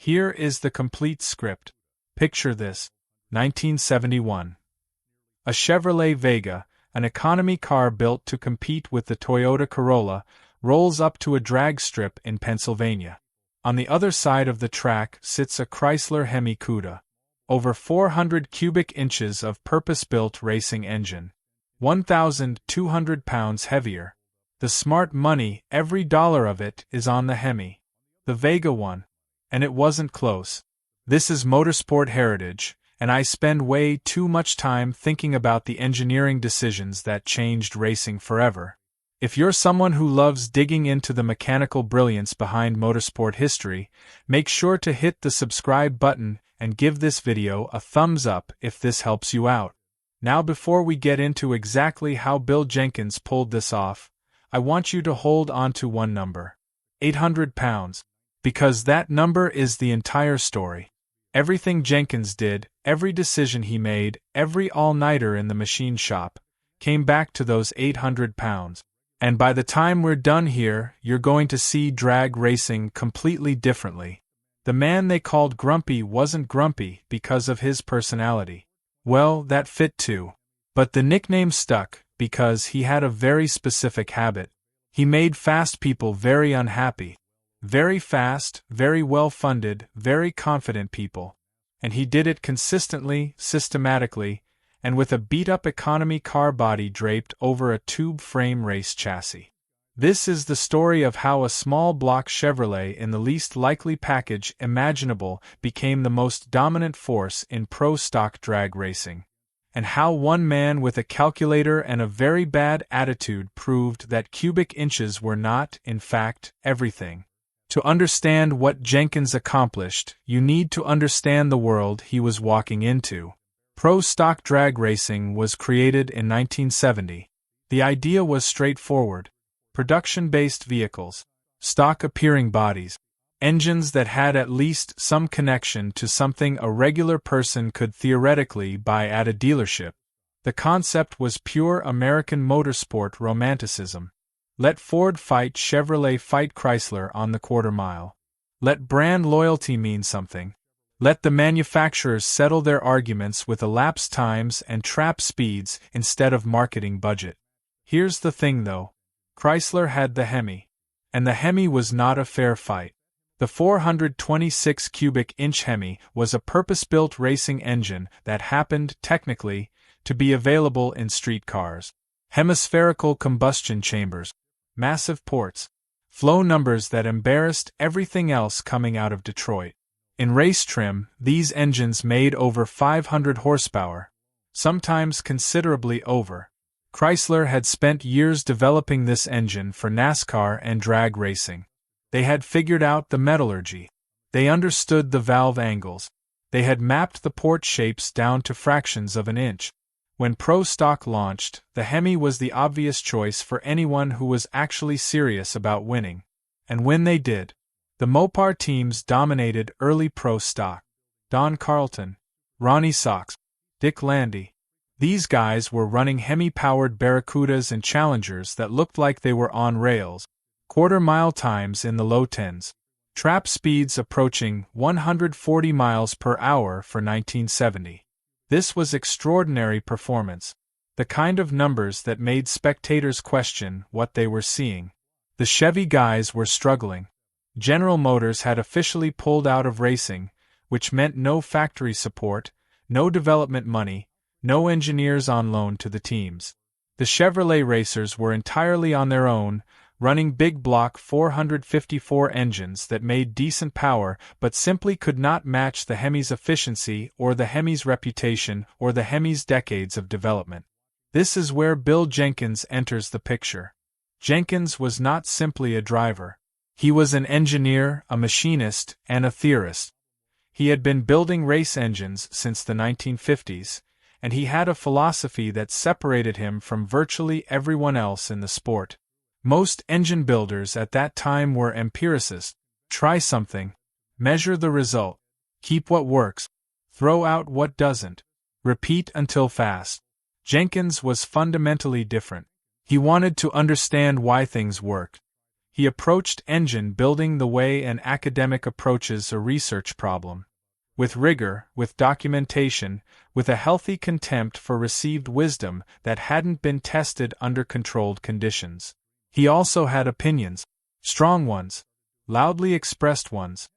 Here is the complete script. Picture this. 1971. A Chevrolet Vega, an economy car built to compete with the Toyota Corolla, rolls up to a drag strip in Pennsylvania. On the other side of the track sits a Chrysler Hemi-powered, over 400 cubic inches of purpose-built racing engine, 1,200 pounds heavier. The smart money, every dollar of it, is on the Hemi. The Vega won. And it wasn't close. This is motorsport heritage, and I spend way too much time thinking about the engineering decisions that changed racing forever. If you're someone who loves digging into the mechanical brilliance behind motorsport history, make sure to hit the subscribe button and give this video a thumbs up if this helps you out. Now, before we get into exactly how Bill Jenkins pulled this off, I want you to hold on to one number. 800 pounds. Because that number is the entire story. Everything Jenkins did, every decision he made, every all-nighter in the machine shop, came back to those 800 pounds. And by the time we're done here, you're going to see drag racing completely differently. The man they called Grumpy wasn't grumpy because of his personality. Well, that fit too. But the nickname stuck because he had a very specific habit. He made fast people very unhappy. Very fast, very well-funded, very confident people. And he did it consistently, systematically, and with a beat-up economy car body draped over a tube-frame race chassis. This is the story of how a small block Chevrolet in the least likely package imaginable became the most dominant force in pro-stock drag racing, and how one man with a calculator and a very bad attitude proved that cubic inches were not, in fact, everything. To understand what Jenkins accomplished, you need to understand the world he was walking into. Pro-stock drag racing was created in 1970. The idea was straightforward. Production-based vehicles, stock-appearing bodies, engines that had at least some connection to something a regular person could theoretically buy at a dealership. The concept was pure American motorsport romanticism. Let Ford fight Chevrolet fight Chrysler on the quarter mile. Let brand loyalty mean something. Let the manufacturers settle their arguments with elapsed times and trap speeds instead of marketing budget. Here's the thing though. Chrysler had the Hemi. And the Hemi was not a fair fight. The 426 cubic inch Hemi was a purpose-built racing engine that happened, technically, to be available in street cars. Hemispherical combustion chambers. Massive ports. Flow numbers that embarrassed everything else coming out of Detroit. In race trim, these engines made over 500 horsepower, sometimes considerably over. Chrysler had spent years developing this engine for NASCAR and drag racing. They had figured out the metallurgy. They understood the valve angles. They had mapped the port shapes down to fractions of an inch. When Pro Stock launched, the Hemi was the obvious choice for anyone who was actually serious about winning. And when they did, the Mopar teams dominated early Pro Stock. Don Carlton, Ronnie Sox, Dick Landy. These guys were running Hemi-powered Barracudas and Challengers that looked like they were on rails, quarter-mile times in the low tens, trap speeds approaching 140 miles per hour for 1970. This was extraordinary performance, the kind of numbers that made spectators question what they were seeing. The Chevy guys were struggling. General Motors had officially pulled out of racing, which meant no factory support, no development money, no engineers on loan to the teams. The Chevrolet racers were entirely on their own, running big block 454 engines that made decent power but simply could not match the Hemi's efficiency or the Hemi's reputation or the Hemi's decades of development. This is where Bill Jenkins enters the picture. Jenkins was not simply a driver. He was an engineer, a machinist, and a theorist. He had been building race engines since the 1950s, and he had a philosophy that separated him from virtually everyone else in the sport. Most engine builders at that time were empiricists. Try something, measure the result, keep what works, throw out what doesn't, repeat until fast. Jenkins was fundamentally different. He wanted to understand why things worked. He approached engine building the way an academic approaches a research problem. With rigor, with documentation, with a healthy contempt for received wisdom that hadn't been tested under controlled conditions. He also had opinions, strong ones, loudly expressed ones.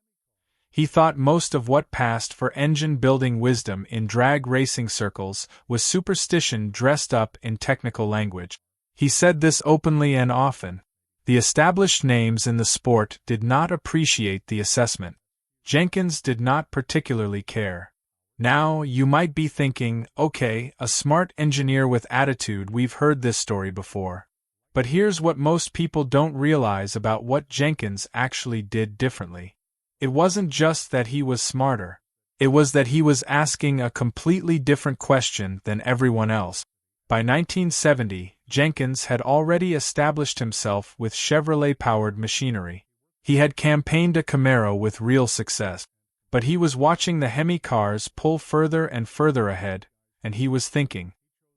He thought most of what passed for engine-building wisdom in drag racing circles was superstition dressed up in technical language. He said this openly and often. The established names in the sport did not appreciate the assessment. Jenkins did not particularly care. Now, you might be thinking, okay, a smart engineer with attitude, we've heard this story before. But here's what most people don't realize about what Jenkins actually did differently. It wasn't just that he was smarter. It was that he was asking a completely different question than everyone else. By 1970, Jenkins had already established himself with Chevrolet-powered machinery. He had campaigned a Camaro with real success. But he was watching the Hemi cars pull further and further ahead, and he was thinking.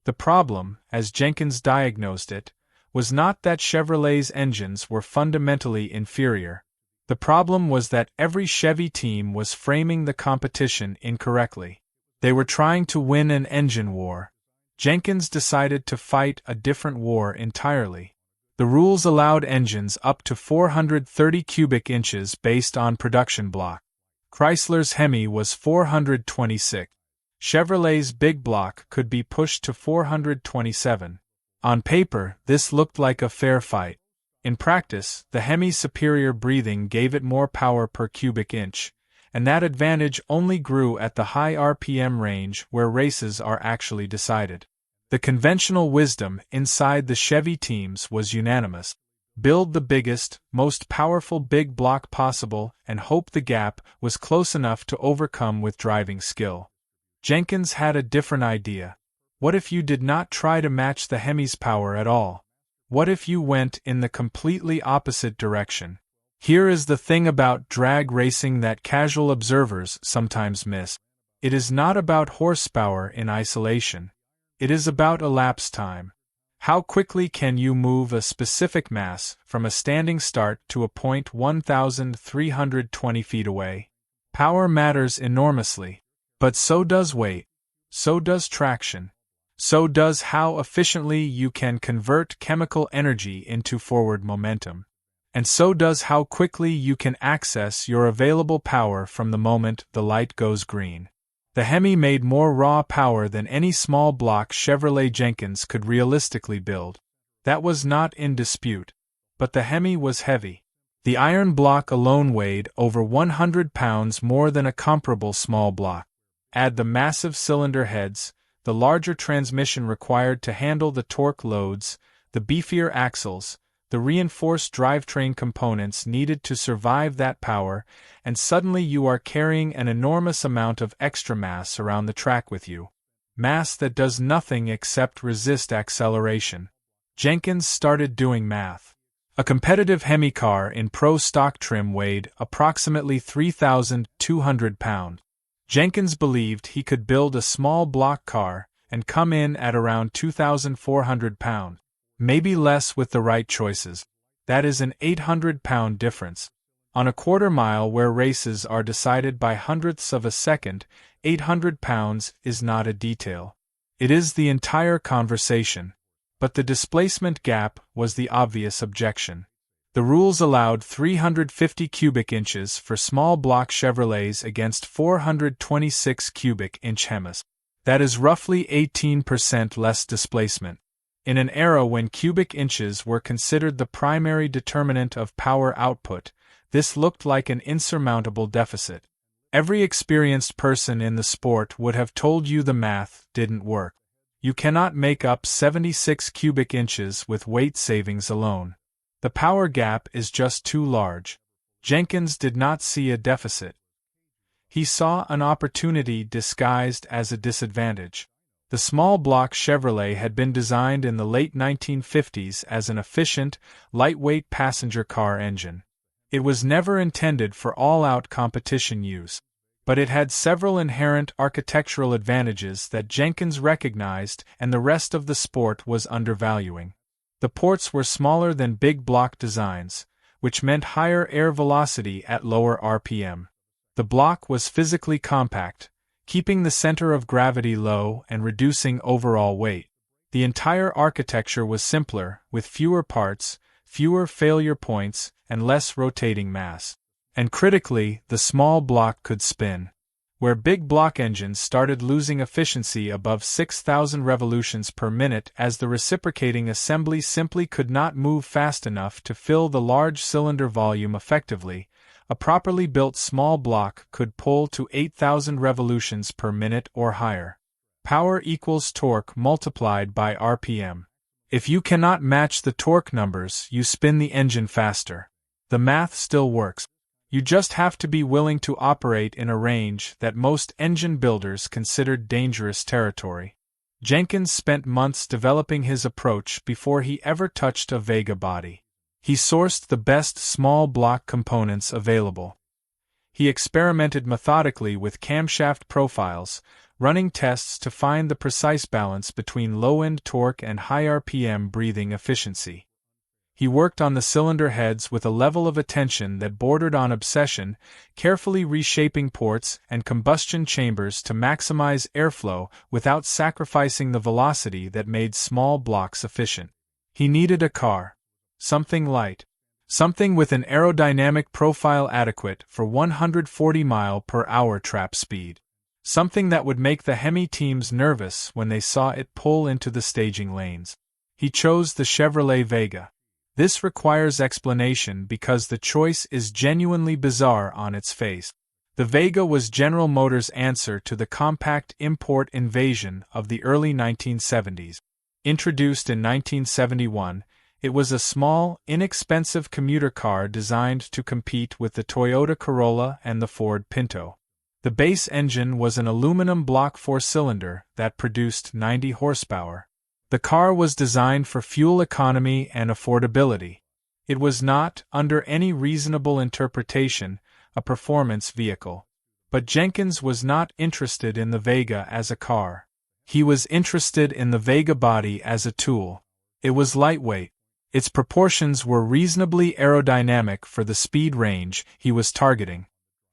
The problem, as Jenkins diagnosed it, was not that Chevrolet's engines were fundamentally inferior. The problem was that every Chevy team was framing the competition incorrectly. They were trying to win an engine war. Jenkins decided to fight a different war entirely. The rules allowed engines up to 430 cubic inches based on production block. Chrysler's Hemi was 426. Chevrolet's big block could be pushed to 427. On paper, this looked like a fair fight. In practice, the Hemi's superior breathing gave it more power per cubic inch, and that advantage only grew at the high RPM range where races are actually decided. The conventional wisdom inside the Chevy teams was unanimous. Build the biggest, most powerful big block possible and hope the gap was close enough to overcome with driving skill. Jenkins had a different idea. What if you did not try to match the Hemi's power at all? What if you went in the completely opposite direction? Here is the thing about drag racing that casual observers sometimes miss. It is not about horsepower in isolation. It is about elapsed time. How quickly can you move a specific mass from a standing start to a point 1,320 feet away? Power matters enormously. But so does weight. So does traction. So does how efficiently you can convert chemical energy into forward momentum. And so does how quickly you can access your available power from the moment the light goes green. The Hemi made more raw power than any small block Chevrolet Jenkins could realistically build. That was not in dispute. But the Hemi was heavy. The iron block alone weighed over 100 pounds more than a comparable small block. Add the massive cylinder heads, the larger transmission required to handle the torque loads, the beefier axles, the reinforced drivetrain components needed to survive that power, and suddenly you are carrying an enormous amount of extra mass around the track with you. Mass that does nothing except resist acceleration. Jenkins started doing math. A competitive Hemi car in pro stock trim weighed approximately 3,200 pounds. Jenkins believed he could build a small block car and come in at around 2,400 pounds. Maybe less with the right choices. That is an 800-pound difference. On a quarter mile where races are decided by hundredths of a second, 800 pounds is not a detail. It is the entire conversation. But the displacement gap was the obvious objection. The rules allowed 350 cubic inches for small block Chevrolets against 426 cubic inch Hemis. That is roughly 18% less displacement. In an era when cubic inches were considered the primary determinant of power output, this looked like an insurmountable deficit. Every experienced person in the sport would have told you the math didn't work. You cannot make up 76 cubic inches with weight savings alone. The power gap is just too large. Jenkins did not see a deficit. He saw an opportunity disguised as a disadvantage. The small block Chevrolet had been designed in the late 1950s as an efficient, lightweight passenger car engine. It was never intended for all-out competition use, but it had several inherent architectural advantages that Jenkins recognized and the rest of the sport was undervaluing. The ports were smaller than big block designs, which meant higher air velocity at lower RPM. The block was physically compact, keeping the center of gravity low and reducing overall weight. The entire architecture was simpler, with fewer parts, fewer failure points, and less rotating mass. And critically, the small block could spin. Where big block engines started losing efficiency above 6,000 revolutions per minute as the reciprocating assembly simply could not move fast enough to fill the large cylinder volume effectively, a properly built small block could pull to 8,000 revolutions per minute or higher. Power equals torque multiplied by RPM. If you cannot match the torque numbers, you spin the engine faster. The math still works. You just have to be willing to operate in a range that most engine builders considered dangerous territory. Jenkins spent months developing his approach before he ever touched a Vega body. He sourced the best small block components available. He experimented methodically with camshaft profiles, running tests to find the precise balance between low-end torque and high RPM breathing efficiency. He worked on the cylinder heads with a level of attention that bordered on obsession, carefully reshaping ports and combustion chambers to maximize airflow without sacrificing the velocity that made small blocks efficient. He needed a car. Something light. Something with an aerodynamic profile adequate for 140 mph trap speed. Something that would make the Hemi teams nervous when they saw it pull into the staging lanes. He chose the Chevrolet Vega. This requires explanation because the choice is genuinely bizarre on its face. The Vega was General Motors' answer to the compact import invasion of the early 1970s. Introduced in 1971, it was a small, inexpensive commuter car designed to compete with the Toyota Corolla and the Ford Pinto. The base engine was an aluminum block 4-cylinder that produced 90 horsepower. The car was designed for fuel economy and affordability. It was not, under any reasonable interpretation, a performance vehicle. But Jenkins was not interested in the Vega as a car. He was interested in the Vega body as a tool. It was lightweight. Its proportions were reasonably aerodynamic for the speed range he was targeting.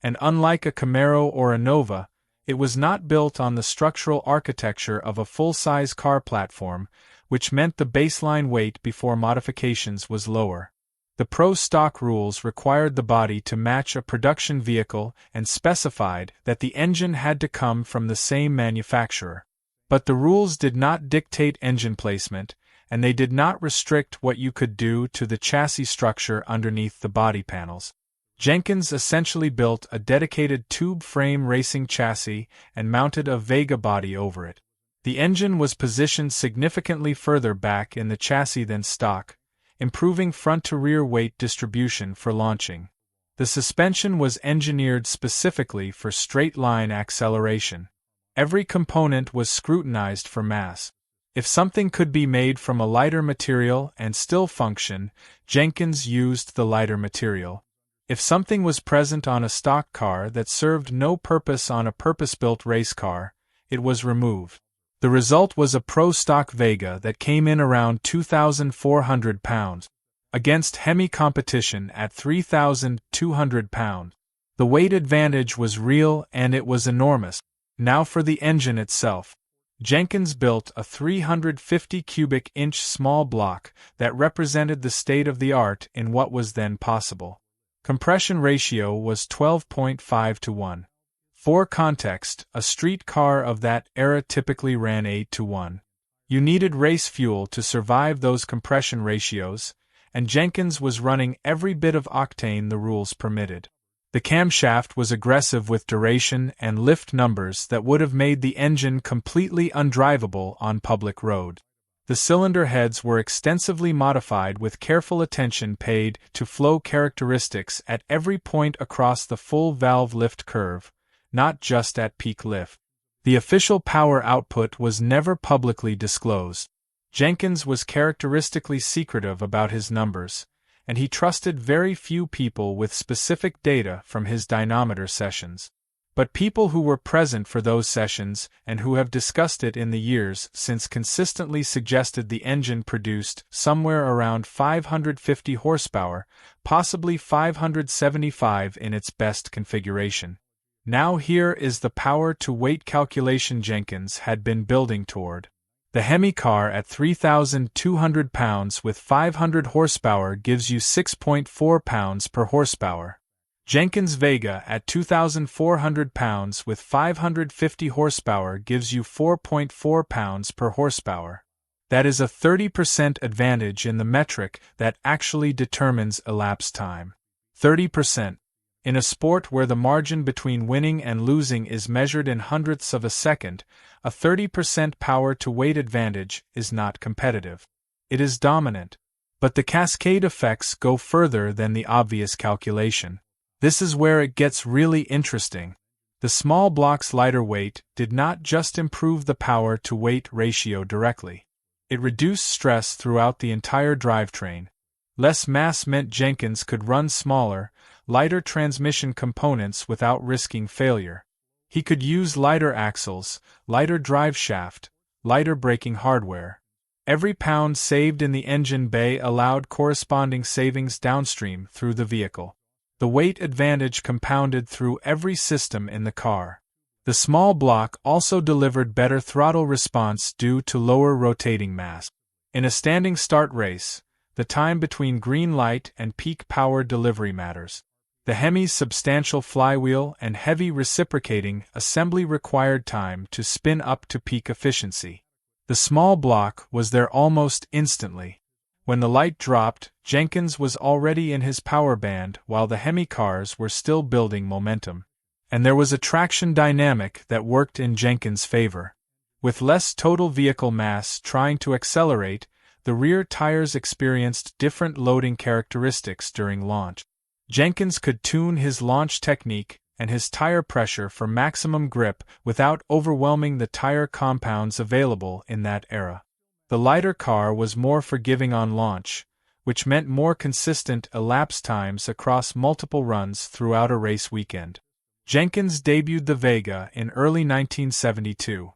And unlike a Camaro or a Nova, it was not built on the structural architecture of a full-size car platform, which meant the baseline weight before modifications was lower. The Pro Stock rules required the body to match a production vehicle and specified that the engine had to come from the same manufacturer. But the rules did not dictate engine placement, and they did not restrict what you could do to the chassis structure underneath the body panels. Jenkins essentially built a dedicated tube-frame racing chassis and mounted a Vega body over it. The engine was positioned significantly further back in the chassis than stock, improving front-to-rear weight distribution for launching. The suspension was engineered specifically for straight-line acceleration. Every component was scrutinized for mass. If something could be made from a lighter material and still function, Jenkins used the lighter material. If something was present on a stock car that served no purpose on a purpose-built race car, it was removed. The result was a Pro Stock Vega that came in around 2,400 pounds, against Hemi competition at 3,200 pounds. The weight advantage was real and it was enormous. Now for the engine itself. Jenkins built a 350 cubic inch small block that represented the state of the art in what was then possible. Compression ratio was 12.5 to 1. For context, a street car of that era typically ran 8 to 1. You needed race fuel to survive those compression ratios, and Jenkins was running every bit of octane the rules permitted. The camshaft was aggressive with duration and lift numbers that would have made the engine completely undrivable on public road. The cylinder heads were extensively modified with careful attention paid to flow characteristics at every point across the full valve lift curve, not just at peak lift. The official power output was never publicly disclosed. Jenkins was characteristically secretive about his numbers, and he trusted very few people with specific data from his dynamometer sessions. But people who were present for those sessions and who have discussed it in the years since consistently suggested the engine produced somewhere around 550 horsepower, possibly 575 in its best configuration. Now here is the power-to-weight calculation Jenkins had been building toward. The Hemi car at 3,200 pounds with 500 horsepower gives you 6.4 pounds per horsepower. Jenkins Vega at 2,400 pounds with 550 horsepower gives you 4.4 pounds per horsepower. That is a 30% advantage in the metric that actually determines elapsed time. 30%. In a sport where the margin between winning and losing is measured in hundredths of a second, a 30% power-to-weight advantage is not competitive. It is dominant. But the cascade effects go further than the obvious calculation. This is where it gets really interesting. The small block's lighter weight did not just improve the power-to-weight ratio directly. It reduced stress throughout the entire drivetrain. Less mass meant Jenkins could run smaller, lighter transmission components without risking failure. He could use lighter axles, lighter drive shaft, lighter braking hardware. Every pound saved in the engine bay allowed corresponding savings downstream through the vehicle. The weight advantage compounded through every system in the car. The small block also delivered better throttle response due to lower rotating mass. In a standing start race, the time between green light and peak power delivery matters. The Hemi's substantial flywheel and heavy reciprocating assembly required time to spin up to peak efficiency. The small block was there almost instantly. When the light dropped, Jenkins was already in his power band while the Hemi cars were still building momentum. And there was a traction dynamic that worked in Jenkins' favor. With less total vehicle mass trying to accelerate, the rear tires experienced different loading characteristics during launch. Jenkins could tune his launch technique and his tire pressure for maximum grip without overwhelming the tire compounds available in that era. The lighter car was more forgiving on launch, which meant more consistent elapsed times across multiple runs throughout a race weekend. Jenkins debuted the Vega in early 1972.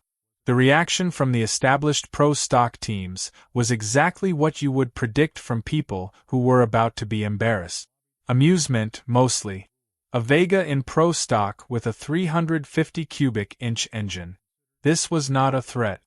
The reaction from the established pro stock teams was exactly what you would predict from people who were about to be embarrassed. Amusement, mostly. A Vega in pro stock with a 350 cubic inch engine. This was not a threat.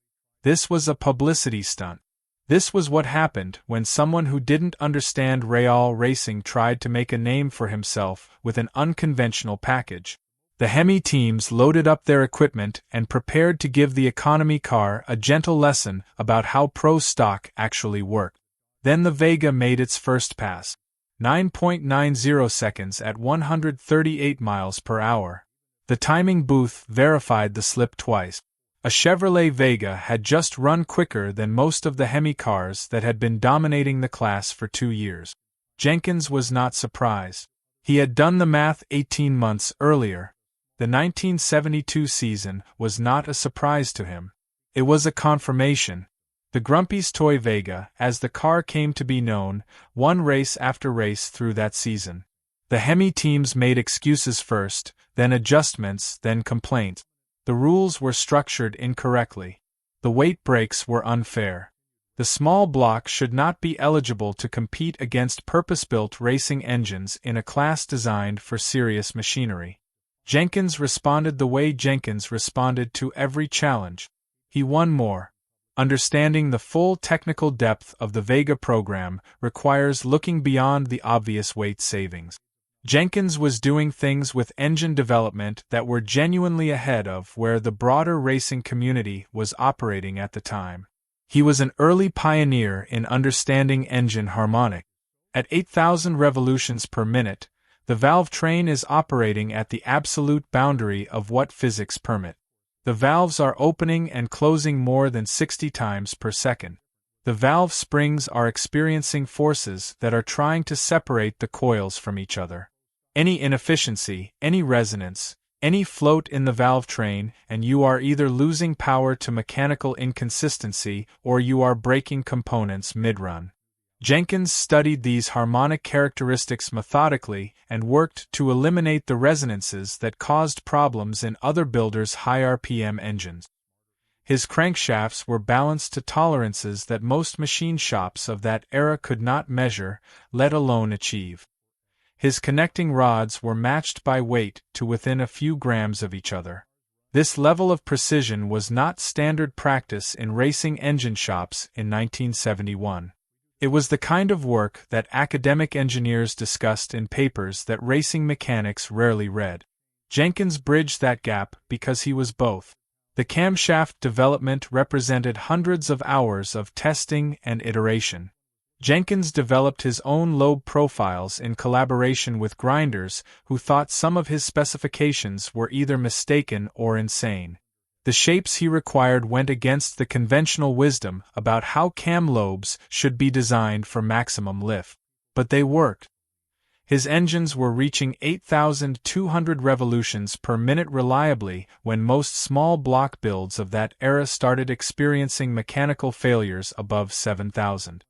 This was a publicity stunt. This was what happened when someone who didn't understand real racing tried to make a name for himself with an unconventional package. The Hemi teams loaded up their equipment and prepared to give the economy car a gentle lesson about how pro stock actually worked. Then the Vega made its first pass. 9.90 seconds at 138 miles per hour. The timing booth verified the slip twice. A Chevrolet Vega had just run quicker than most of the Hemi cars that had been dominating the class for 2 years. Jenkins was not surprised. He had done the math 18 months earlier. The 1972 season was not a surprise to him. It was a confirmation. The Grumpy's Toy Vega, as the car came to be known, won race after race through that season. The Hemi teams made excuses first, then adjustments, then complaints. The rules were structured incorrectly. The weight breaks were unfair. The small block should not be eligible to compete against purpose-built racing engines in a class designed for serious machinery. Jenkins responded the way Jenkins responded to every challenge. He won more. Understanding the full technical depth of the Vega program requires looking beyond the obvious weight savings. Jenkins was doing things with engine development that were genuinely ahead of where the broader racing community was operating at the time. He was an early pioneer in understanding engine harmonics. At 8,000 revolutions per minute, the valve train is operating at the absolute boundary of what physics permit. The valves are opening and closing more than 60 times per second. The valve springs are experiencing forces that are trying to separate the coils from each other. Any inefficiency, any resonance, any float in the valve train, and you are either losing power to mechanical inconsistency or you are breaking components mid-run. Jenkins studied these harmonic characteristics methodically and worked to eliminate the resonances that caused problems in other builders' high RPM engines. His crankshafts were balanced to tolerances that most machine shops of that era could not measure, let alone achieve. His connecting rods were matched by weight to within a few grams of each other. This level of precision was not standard practice in racing engine shops in 1971. It was the kind of work that academic engineers discussed in papers that racing mechanics rarely read. Jenkins bridged that gap because he was both. The camshaft development represented hundreds of hours of testing and iteration. Jenkins developed his own lobe profiles in collaboration with grinders who thought some of his specifications were either mistaken or insane. The shapes he required went against the conventional wisdom about how cam lobes should be designed for maximum lift. But they worked. His engines were reaching 8,200 revolutions per minute reliably when most small block builds of that era started experiencing mechanical failures above 7,000.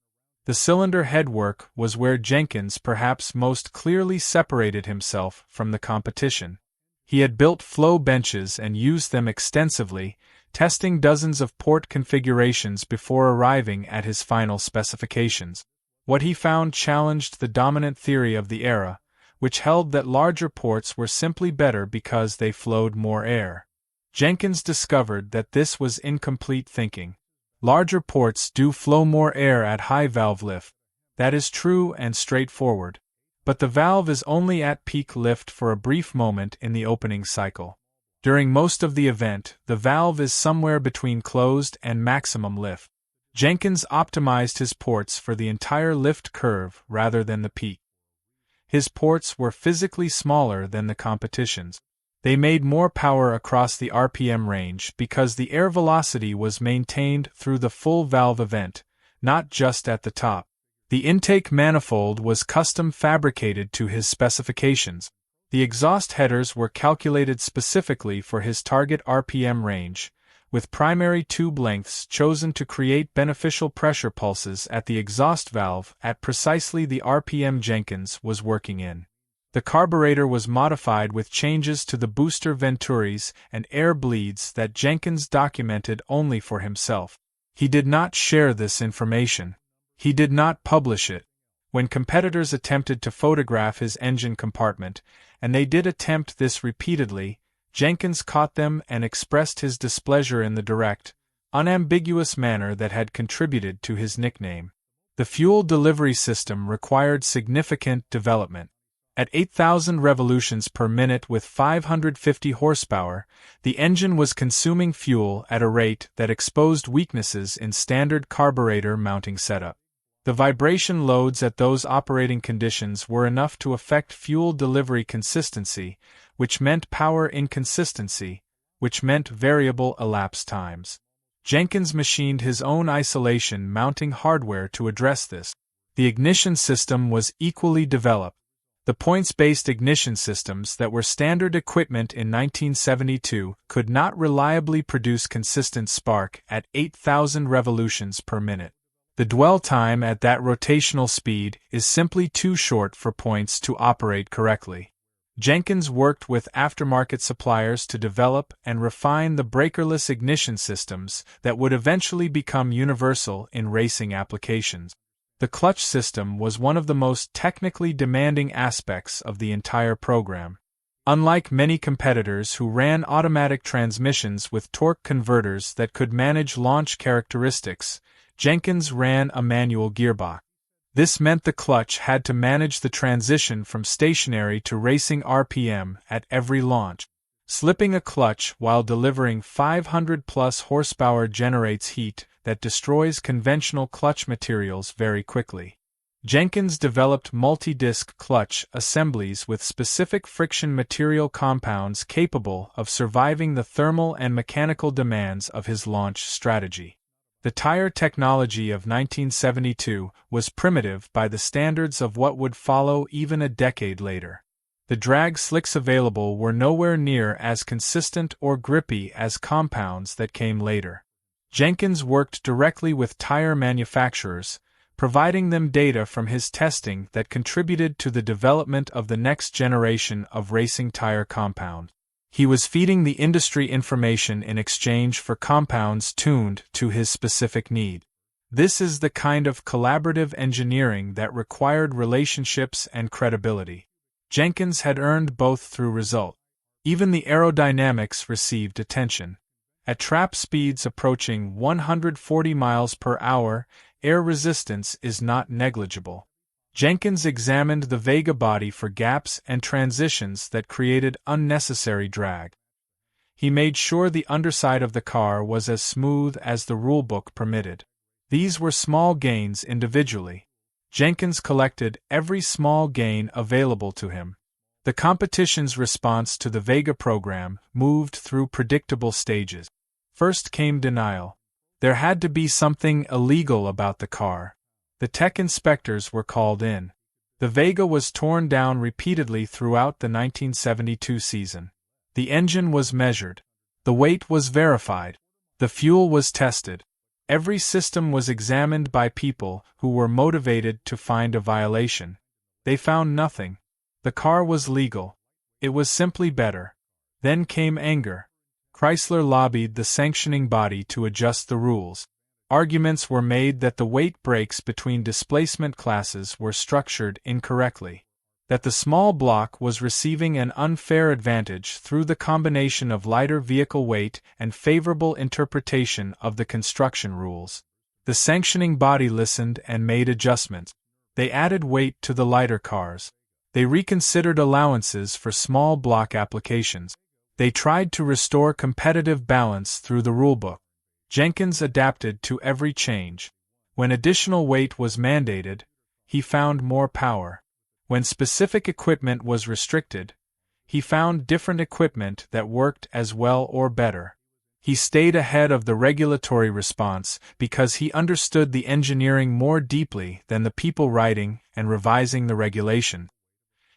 The cylinder headwork was where Jenkins perhaps most clearly separated himself from the competition. He had built flow benches and used them extensively, testing dozens of port configurations before arriving at his final specifications. What he found challenged the dominant theory of the era, which held that larger ports were simply better because they flowed more air. Jenkins discovered that this was incomplete thinking. Larger ports do flow more air at high valve lift. That is true and straightforward. But the valve is only at peak lift for a brief moment in the opening cycle. During most of the event, the valve is somewhere between closed and maximum lift. Jenkins optimized his ports for the entire lift curve rather than the peak. His ports were physically smaller than the competition's. They made more power across the RPM range because the air velocity was maintained through the full valve event, not just at the top. The intake manifold was custom fabricated to his specifications. The exhaust headers were calculated specifically for his target RPM range, with primary tube lengths chosen to create beneficial pressure pulses at the exhaust valve at precisely the RPM Jenkins was working in. The carburetor was modified with changes to the booster venturis and air bleeds that Jenkins documented only for himself. He did not share this information. He did not publish it. When competitors attempted to photograph his engine compartment, and they did attempt this repeatedly, Jenkins caught them and expressed his displeasure in the direct, unambiguous manner that had contributed to his nickname. The fuel delivery system required significant development. At 8,000 revolutions per minute with 550 horsepower, the engine was consuming fuel at a rate that exposed weaknesses in standard carburetor mounting setup. The vibration loads at those operating conditions were enough to affect fuel delivery consistency, which meant power inconsistency, which meant variable elapsed times. Jenkins machined his own isolation mounting hardware to address this. The ignition system was equally developed. The points-based ignition systems that were standard equipment in 1972 could not reliably produce consistent spark at 8,000 revolutions per minute. The dwell time at that rotational speed is simply too short for points to operate correctly. Jenkins worked with aftermarket suppliers to develop and refine the breakerless ignition systems that would eventually become universal in racing applications. The clutch system was one of the most technically demanding aspects of the entire program. Unlike many competitors who ran automatic transmissions with torque converters that could manage launch characteristics, Jenkins ran a manual gearbox. This meant the clutch had to manage the transition from stationary to racing RPM at every launch. Slipping a clutch while delivering 500-plus horsepower generates heat that destroys conventional clutch materials very quickly. Jenkins developed multi-disc clutch assemblies with specific friction material compounds capable of surviving the thermal and mechanical demands of his launch strategy. The tire technology of 1972 was primitive by the standards of what would follow even a decade later. The drag slicks available were nowhere near as consistent or grippy as compounds that came later. Jenkins worked directly with tire manufacturers, providing them data from his testing that contributed to the development of the next generation of racing tire compound. He was feeding the industry information in exchange for compounds tuned to his specific need. This is the kind of collaborative engineering that required relationships and credibility. Jenkins had earned both through result. Even the aerodynamics received attention. At trap speeds approaching 140 miles per hour, air resistance is not negligible. Jenkins examined the Vega body for gaps and transitions that created unnecessary drag. He made sure the underside of the car was as smooth as the rulebook permitted. These were small gains individually. Jenkins collected every small gain available to him. The competition's response to the Vega program moved through predictable stages. First came denial. There had to be something illegal about the car. The tech inspectors were called in. The Vega was torn down repeatedly throughout the 1972 season. The engine was measured. The weight was verified. The fuel was tested. Every system was examined by people who were motivated to find a violation. They found nothing. The car was legal. It was simply better. Then came anger. Chrysler lobbied the sanctioning body to adjust the rules. Arguments were made that the weight breaks between displacement classes were structured incorrectly, that the small block was receiving an unfair advantage through the combination of lighter vehicle weight and favorable interpretation of the construction rules. The sanctioning body listened and made adjustments. They added weight to the lighter cars. They reconsidered allowances for small block applications. They tried to restore competitive balance through the rulebook. Jenkins adapted to every change. When additional weight was mandated, he found more power. When specific equipment was restricted, he found different equipment that worked as well or better. He stayed ahead of the regulatory response because he understood the engineering more deeply than the people writing and revising the regulation.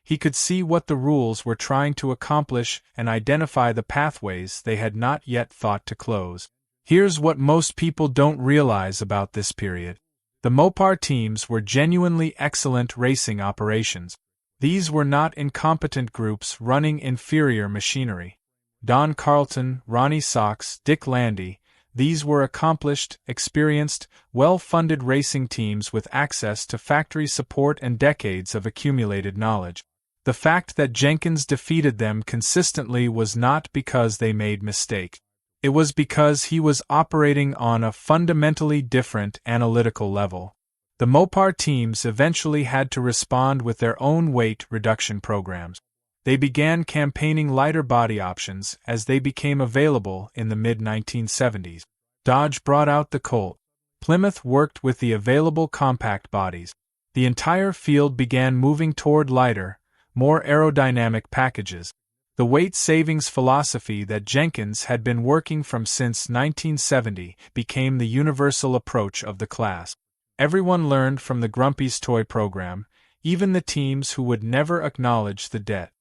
He could see what the rules were trying to accomplish and identify the pathways they had not yet thought to close. Here's what most people don't realize about this period. The Mopar teams were genuinely excellent racing operations. These were not incompetent groups running inferior machinery. Don Carlton, Ronnie Sox, Dick Landy, these were accomplished, experienced, well-funded racing teams with access to factory support and decades of accumulated knowledge. The fact that Jenkins defeated them consistently was not because they made mistakes. It was because he was operating on a fundamentally different analytical level. The Mopar teams eventually had to respond with their own weight reduction programs. They began campaigning lighter body options as they became available in the mid-1970s. Dodge brought out the Colt. Plymouth worked with the available compact bodies. The entire field began moving toward lighter, more aerodynamic packages. The weight savings philosophy that Jenkins had been working from since 1970 became the universal approach of the class. Everyone learned from the Grumpy's Toy program, even the teams who would never acknowledge the debt.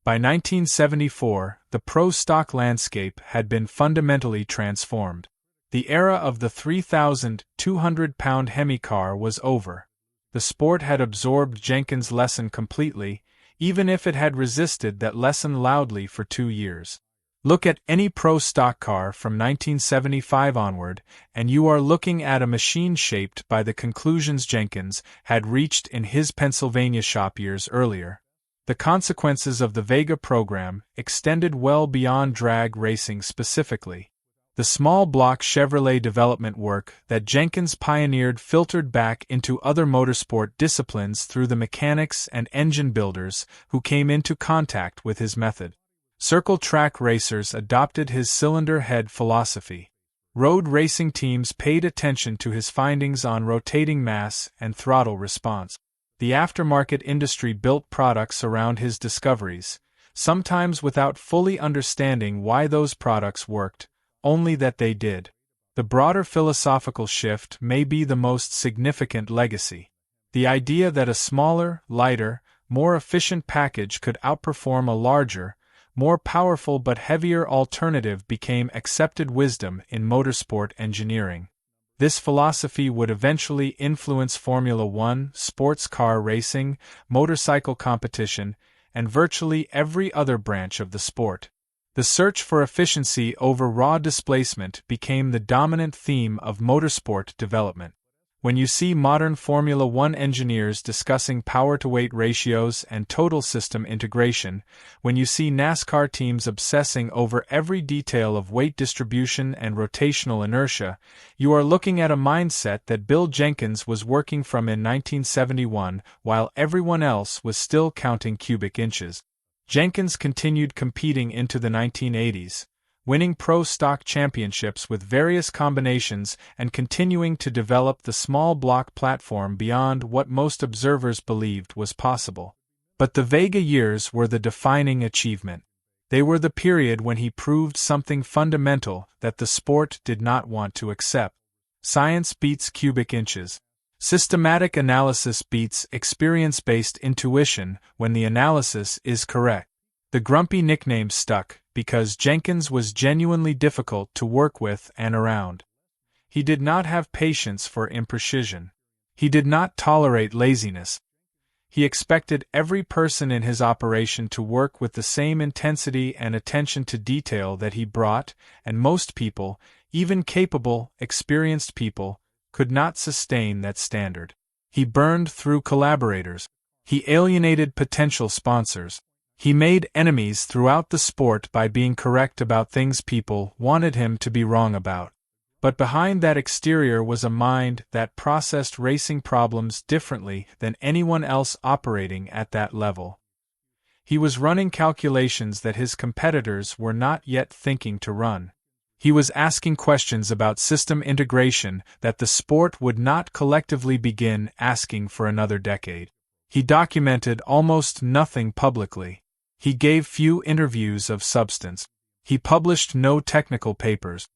By 1974, the pro-stock landscape had been fundamentally transformed. The era of the 3,200-pound Hemi car was over. The sport had absorbed Jenkins' lesson completely, even if it had resisted that lesson loudly for 2 years. Look at any pro-stock car from 1975 onward, and you are looking at a machine shaped by the conclusions Jenkins had reached in his Pennsylvania shop years earlier. The consequences of the Vega program extended well beyond drag racing specifically. The small block Chevrolet development work that Jenkins pioneered filtered back into other motorsport disciplines through the mechanics and engine builders who came into contact with his method. Circle track racers adopted his cylinder head philosophy. Road racing teams paid attention to his findings on rotating mass and throttle response. The aftermarket industry built products around his discoveries, sometimes without fully understanding why those products worked, only that they did. The broader philosophical shift may be the most significant legacy. The idea that a smaller, lighter, more efficient package could outperform a larger, more powerful but heavier alternative became accepted wisdom in motorsport engineering. This philosophy would eventually influence Formula One, sports car racing, motorcycle competition, and virtually every other branch of the sport. The search for efficiency over raw displacement became the dominant theme of motorsport development. When you see modern Formula One engineers discussing power-to-weight ratios and total system integration, when you see NASCAR teams obsessing over every detail of weight distribution and rotational inertia, you are looking at a mindset that Bill Jenkins was working from in 1971 while everyone else was still counting cubic inches. Jenkins continued competing into the 1980s, winning pro stock championships with various combinations and continuing to develop the small block platform beyond what most observers believed was possible. But the Vega years were the defining achievement. They were the period when he proved something fundamental that the sport did not want to accept. Science beats cubic inches. Systematic analysis beats experience-based intuition when the analysis is correct. The grumpy nickname stuck because Jenkins was genuinely difficult to work with and around. He did not have patience for imprecision. He did not tolerate laziness. He expected every person in his operation to work with the same intensity and attention to detail that he brought, and most people, even capable, experienced people, could not sustain that standard. He burned through collaborators. He alienated potential sponsors. He made enemies throughout the sport by being correct about things people wanted him to be wrong about. But behind that exterior was a mind that processed racing problems differently than anyone else operating at that level. He was running calculations that his competitors were not yet thinking to run. He was asking questions about system integration that the sport would not collectively begin asking for another decade. He documented almost nothing publicly. He gave few interviews of substance. He published no technical papers.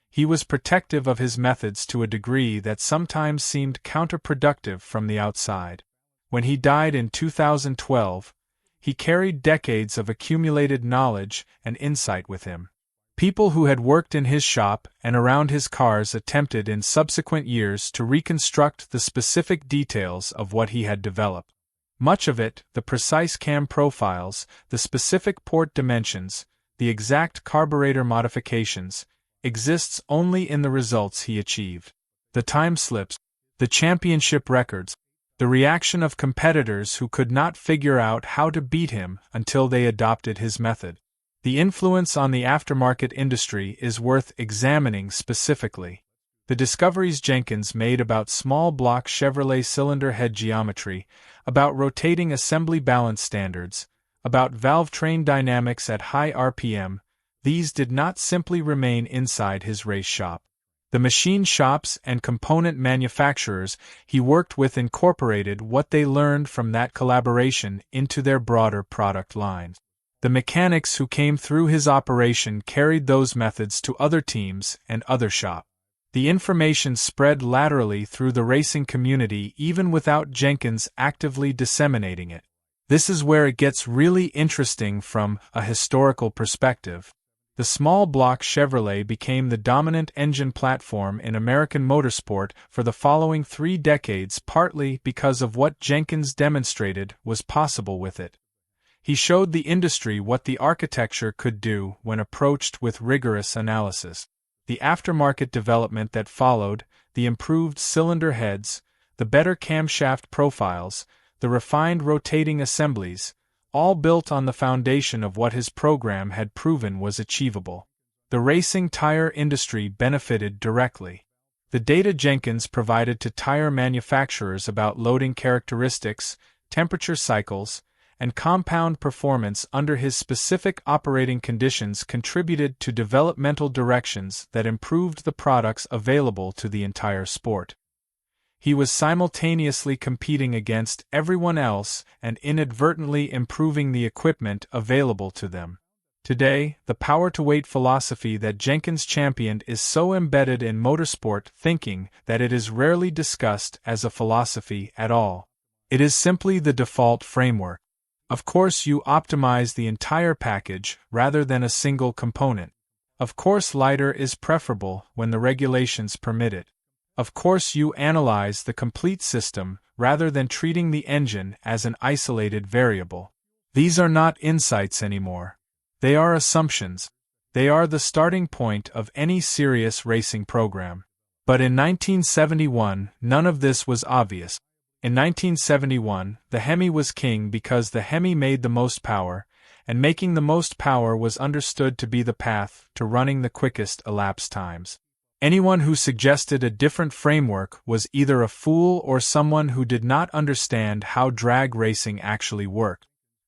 He was protective of his methods to a degree that sometimes seemed counterproductive from the outside. When he died in 2012, he carried decades of accumulated knowledge and insight with him. People who had worked in his shop and around his cars attempted in subsequent years to reconstruct the specific details of what he had developed. Much of it, the precise cam profiles, the specific port dimensions, the exact carburetor modifications, exists only in the results he achieved. The time slips, the championship records, the reaction of competitors who could not figure out how to beat him until they adopted his method. The influence on the aftermarket industry is worth examining specifically. The discoveries Jenkins made about small block Chevrolet cylinder head geometry, about rotating assembly balance standards, about valve train dynamics at high RPM, these did not simply remain inside his race shop. The machine shops and component manufacturers he worked with incorporated what they learned from that collaboration into their broader product lines. The mechanics who came through his operation carried those methods to other teams and other shops. The information spread laterally through the racing community even without Jenkins actively disseminating it. This is where it gets really interesting from a historical perspective. The small block Chevrolet became the dominant engine platform in American motorsport for the following 3 decades, partly because of what Jenkins demonstrated was possible with it. He showed the industry what the architecture could do when approached with rigorous analysis. The aftermarket development that followed, the improved cylinder heads, the better camshaft profiles, the refined rotating assemblies, all built on the foundation of what his program had proven was achievable. The racing tire industry benefited directly. The data Jenkins provided to tire manufacturers about loading characteristics, temperature cycles, and compound performance under his specific operating conditions contributed to developmental directions that improved the products available to the entire sport. He was simultaneously competing against everyone else and inadvertently improving the equipment available to them. Today, the power-to-weight philosophy that Jenkins championed is so embedded in motorsport thinking that it is rarely discussed as a philosophy at all. It is simply the default framework. Of course, you optimize the entire package rather than a single component. Of course, lighter is preferable when the regulations permit it. Of course, you analyze the complete system rather than treating the engine as an isolated variable. These are not insights anymore. They are assumptions. They are the starting point of any serious racing program. But in 1971, none of this was obvious. In 1971, the Hemi was king because the Hemi made the most power, and making the most power was understood to be the path to running the quickest elapsed times. Anyone who suggested a different framework was either a fool or someone who did not understand how drag racing actually worked.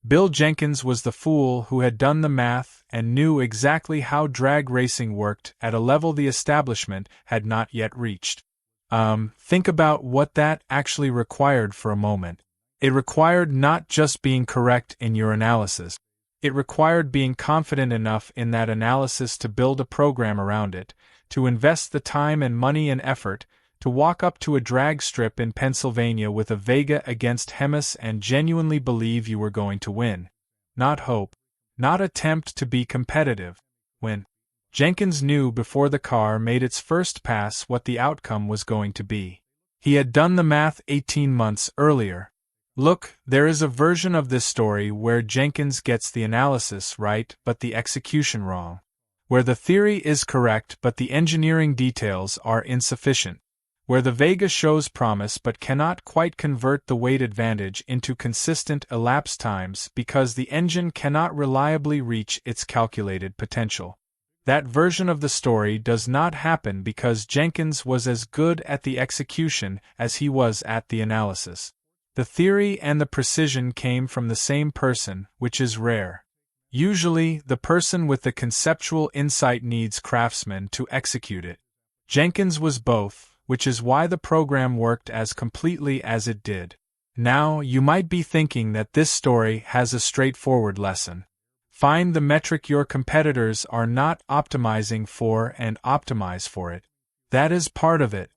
Bill Jenkins was the fool who had done the math and knew exactly how drag racing worked at a level the establishment had not yet reached. Think about what that actually required for a moment. It required not just being correct in your analysis. It required being confident enough in that analysis to build a program around it, to invest the time and money and effort, to walk up to a drag strip in Pennsylvania with a Vega against Hemis and genuinely believe you were going to win. Not hope. Not attempt to be competitive. When Jenkins knew before the car made its first pass what the outcome was going to be. He had done the math 18 months earlier. Look, there is a version of this story where Jenkins gets the analysis right but the execution wrong. Where the theory is correct but the engineering details are insufficient. Where the Vega shows promise but cannot quite convert the weight advantage into consistent elapsed times because the engine cannot reliably reach its calculated potential. That version of the story does not happen because Jenkins was as good at the execution as he was at the analysis. The theory and the precision came from the same person, which is rare. Usually, the person with the conceptual insight needs craftsmen to execute it. Jenkins was both, which is why the program worked as completely as it did. Now, you might be thinking that this story has a straightforward lesson. Find the metric your competitors are not optimizing for and optimize for it. That is part of it.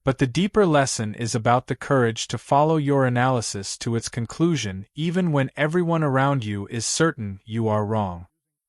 But the deeper lesson is about the courage to follow your analysis to its conclusion even when everyone around you is certain you are wrong.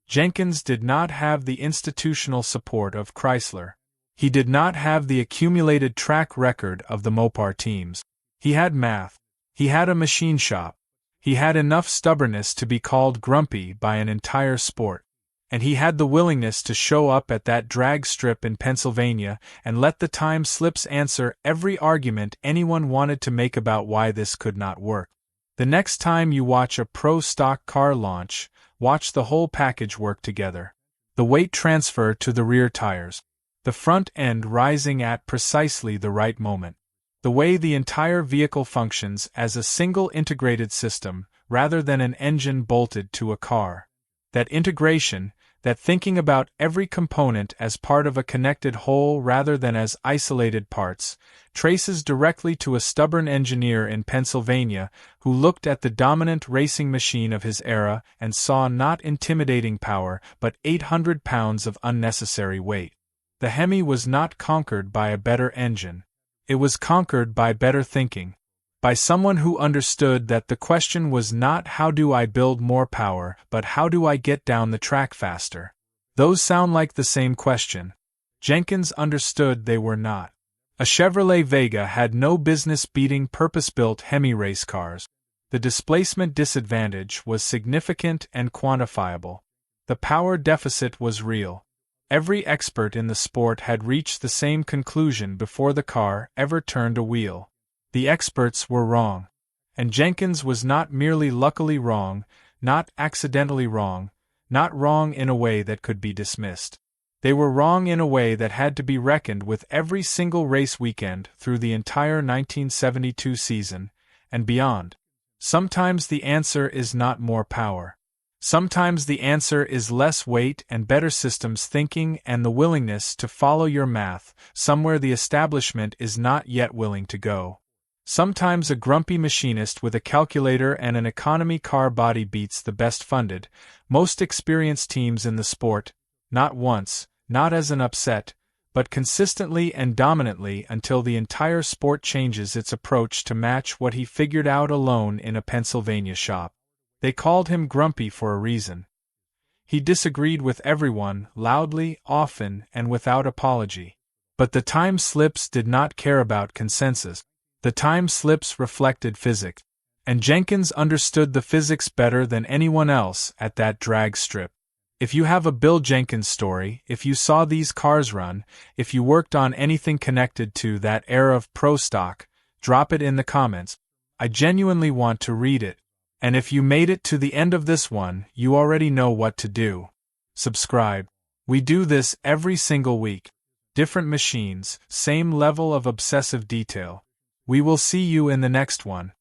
Jenkins did not have the institutional support of Chrysler. He did not have the accumulated track record of the Mopar teams. He had math. He had a machine shop. He had enough stubbornness to be called grumpy by an entire sport. And he had the willingness to show up at that drag strip in Pennsylvania and let the time slips answer every argument anyone wanted to make about why this could not work. The next time you watch a pro stock car launch, watch the whole package work together. The weight transfer to the rear tires. The front end rising at precisely the right moment. The way the entire vehicle functions as a single integrated system, rather than an engine bolted to a car. That integration, that thinking about every component as part of a connected whole rather than as isolated parts, traces directly to a stubborn engineer in Pennsylvania who looked at the dominant racing machine of his era and saw not intimidating power but 800 pounds of unnecessary weight. The Hemi was not conquered by a better engine. It was conquered by better thinking, by someone who understood that the question was not how do I build more power, but how do I get down the track faster. Those sound like the same question. Jenkins understood they were not. A Chevrolet Vega had no business beating purpose-built Hemi race cars. The displacement disadvantage was significant and quantifiable. The power deficit was real. Every expert in the sport had reached the same conclusion before the car ever turned a wheel. The experts were wrong. And Jenkins was not merely luckily wrong, not accidentally wrong, not wrong in a way that could be dismissed. They were wrong in a way that had to be reckoned with every single race weekend through the entire 1972 season, and beyond. Sometimes the answer is not more power. Sometimes the answer is less weight and better systems thinking and the willingness to follow your math somewhere the establishment is not yet willing to go. Sometimes a grumpy machinist with a calculator and an economy car body beats the best funded, most experienced teams in the sport, not once, not as an upset, but consistently and dominantly until the entire sport changes its approach to match what he figured out alone in a Pennsylvania shop. They called him grumpy for a reason. He disagreed with everyone, loudly, often, and without apology. But the time slips did not care about consensus. The time slips reflected physics. And Jenkins understood the physics better than anyone else at that drag strip. If you have a Bill Jenkins story, if you saw these cars run, if you worked on anything connected to that era of pro stock, drop it in the comments. I genuinely want to read it. And if you made it to the end of this one, you already know what to do. Subscribe. We do this every single week. Different machines, same level of obsessive detail. We will see you in the next one.